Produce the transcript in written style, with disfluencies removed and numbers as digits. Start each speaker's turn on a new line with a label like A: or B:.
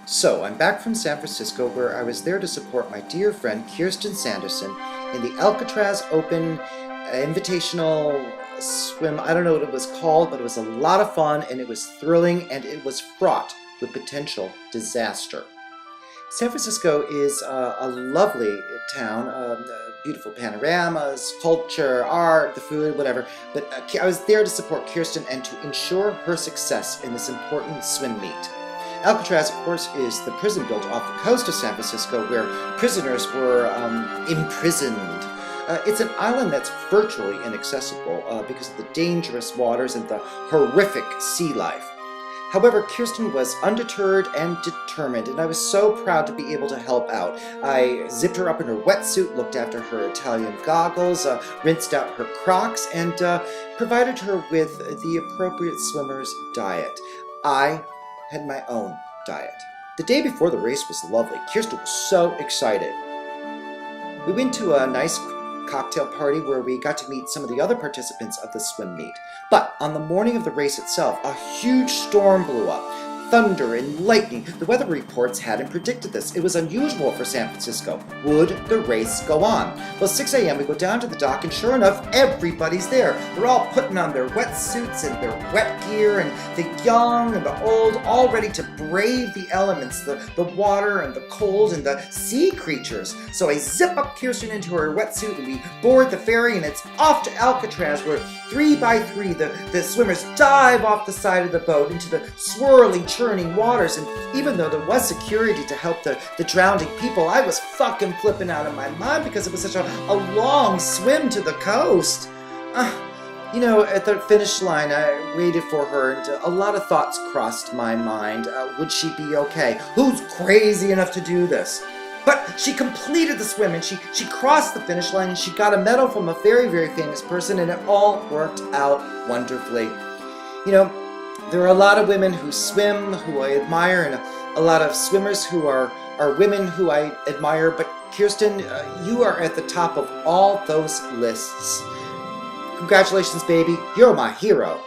A: So, I'm back from San Francisco where I was there to support my dear friend Kirsten Sanderson in the Alcatraz Open Invitational Swim. I don't know what it was called, but it was a lot of fun and it was thrilling and it was fraught with potential disaster. San Francisco is a lovely town, beautiful panoramas, culture, art, the food, whatever. But I was there to support Kirsten and to ensure her success in this important swim meet. Alcatraz, of course, is the prison built off the coast of San Francisco where prisoners were imprisoned. It's an island that's virtually inaccessible because of the dangerous waters and the horrific sea life. However, Kirsten was undeterred and determined, and I was so proud to be able to help out. I zipped her up in her wetsuit, looked after her Italian goggles, rinsed out her Crocs, and provided her with the appropriate swimmer's diet. I had my own diet. The day before the race was lovely. Kirsten was so excited. We went to a nice cocktail party where we got to meet some of the other participants of the swim meet. But on the morning of the race itself, a huge storm blew up. Thunder and lightning. The weather reports hadn't predicted this. It was unusual for San Francisco. Would the race go on? Well, 6 a.m. we go down to the dock and sure enough, everybody's there. They're all putting on their wetsuits and their wet gear, and the young and the old, all ready to brave the elements, the water and the cold and the sea creatures. So I zip up Kirsten into her wetsuit and we board the ferry and it's off to Alcatraz where 3 by 3 the swimmers dive off the side of the boat into the swirling, churning waters, and even though there was security to help the drowning people, I was fucking flipping out of my mind because it was such a long swim to the coast. At the finish line, I waited for her, and a lot of thoughts crossed my mind. Would she be okay? Who's crazy enough to do this? But she completed the swim, and she crossed the finish line, and she got a medal from a very, very famous person, and it all worked out wonderfully. There are a lot of women who swim, who I admire, and a lot of swimmers who are women who I admire, but Kirsten, you are at the top of all those lists. Congratulations, baby. You're my hero.